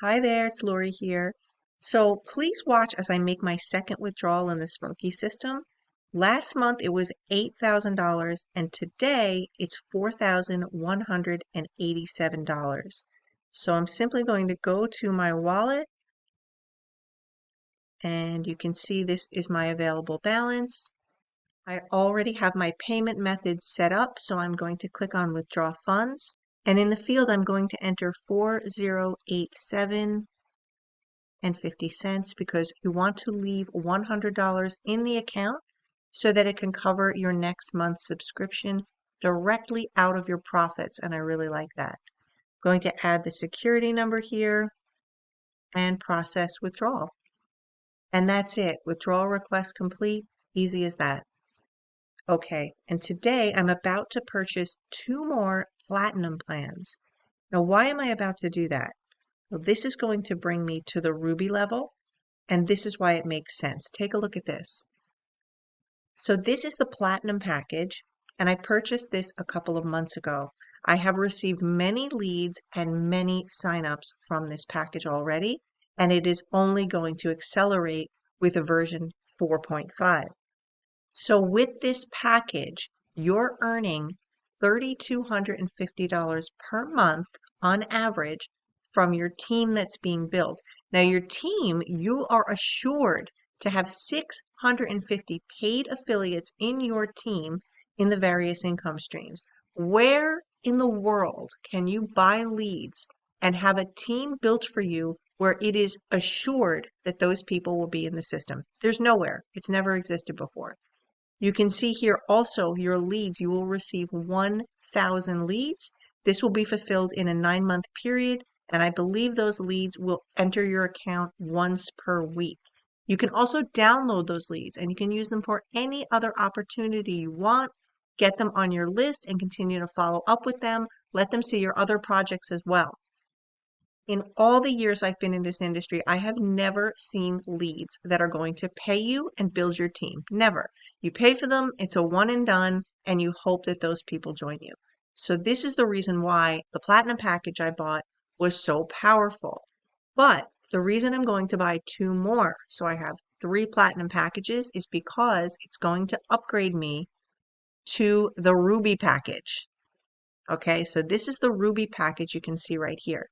Hi there, it's Lori here. So please watch as I make my second withdrawal in the Sparky system. Last month it was $8,000 and today it's $4,187. So I'm simply going to go to my wallet and you can see this is my available balance. I already have my payment method set up, so I'm going to click on withdraw funds. And in the field, I'm going to enter 4087 and 50 cents because you want to leave $100 in the account so that it can cover your next month's subscription directly out of your profits. And I really like that. I'm going to add the security number here and process withdrawal. And that's it. Withdrawal request complete. Easy as that. Okay, and today I'm about to purchase 2 more platinum plans. Now, why am I about to do that? Well, this is going to bring me to the ruby level, and this is why it makes sense. Take a look at this. So this is the platinum package, and I purchased this a couple of months ago. I have received many leads and many signups from this package already, and it is only going to accelerate with a version 4.5. So with this package, you're earning $3,250 per month on average from your team that's being built. Now your team, you are assured to have 650 paid affiliates in your team in the various income streams. Where in the world can you buy leads and have a team built for you where it is assured that those people will be in the system? There's nowhere. It's never existed before. You can see here also your leads. You will receive 1,000 leads. This will be fulfilled in a 9-month period, and I believe those leads will enter your account once per week. You can also download those leads, and you can use them for any other opportunity you want. Get them on your list and continue to follow up with them. Let them see your other projects as well. In all the years I've been in this industry, I have never seen leads that are going to pay you and build your team. Never. You pay for them, it's a one and done, and you hope that those people join you. So this is the reason why the platinum package I bought was so powerful. But the reason I'm going to buy 2 more, so I have 3 platinum packages, is because it's going to upgrade me to the ruby package. Okay, so this is the ruby package you can see right here.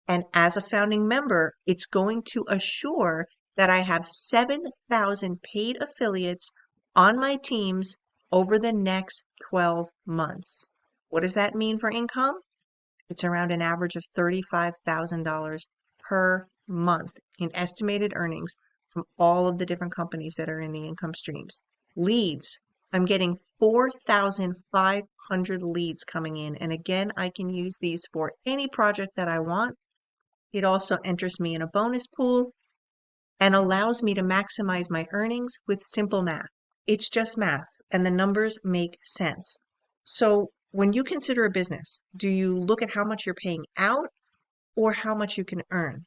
And as a founding member, it's going to assure that I have 7,000 paid affiliates on my teams over the next 12 months. What does that mean for income? It's around an average of $35,000 per month in estimated earnings from all of the different companies that are in the income streams. Leads. I'm getting 4,500 leads coming in. And again, I can use these for any project that I want. It also enters me in a bonus pool and allows me to maximize my earnings with simple math. It's just math, and the numbers make sense. So when you consider a business, do you look at how much you're paying out or how much you can earn?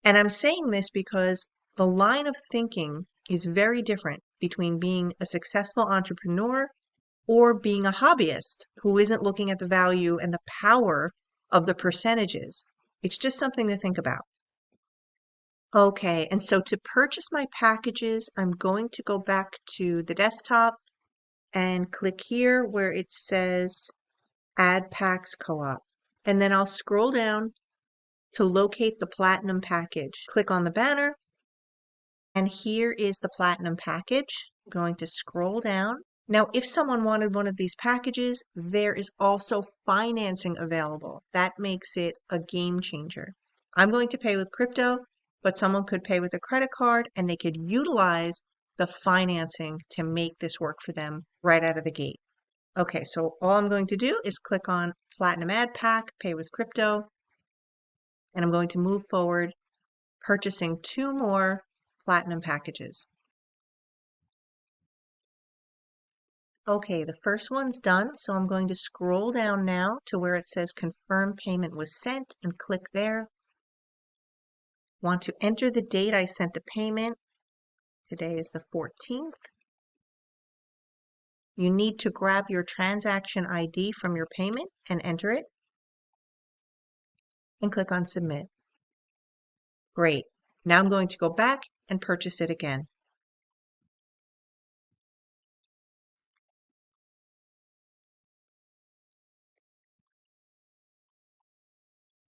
And I'm saying this because the line of thinking is very different between being a successful entrepreneur or being a hobbyist who isn't looking at the value and the power of the percentages. It's just something to think about. Okay, and so to purchase my packages, I'm going to go back to the desktop and click here where it says Add Packs Co-op. And then I'll scroll down to locate the Platinum package. Click on the banner, and here is the Platinum package. I'm going to scroll down. Now, if someone wanted one of these packages, there is also financing available. That makes it a game changer. I'm going to pay with crypto, but someone could pay with a credit card and they could utilize the financing to make this work for them right out of the gate. Okay, so all I'm going to do is click on Platinum Ad Pack, pay with crypto, and I'm going to move forward purchasing 2 more Platinum packages. Okay, the first one's done, so I'm going to scroll down now to where it says confirm payment was sent and click there. Want to enter the date I sent the payment. Today is the 14th. You need to grab your transaction ID from your payment and enter it and click on submit. Great. Now I'm going to go back and purchase it again.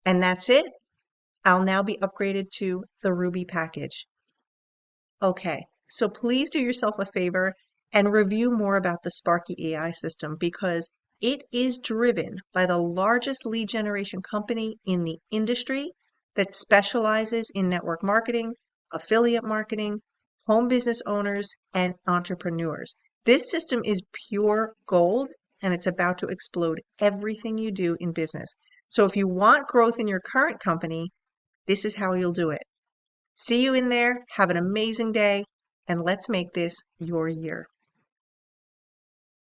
And that's it. I'll now be upgraded to the Ruby package. Okay, so please do yourself a favor and review more about the Sparky AI system because it is driven by the largest lead generation company in the industry that specializes in network marketing, affiliate marketing, home business owners, and entrepreneurs. This system is pure gold and it's about to explode everything you do in business. So if you want growth in your current company, this is how you'll do it. See you in there. Have an amazing day, and let's make this your year.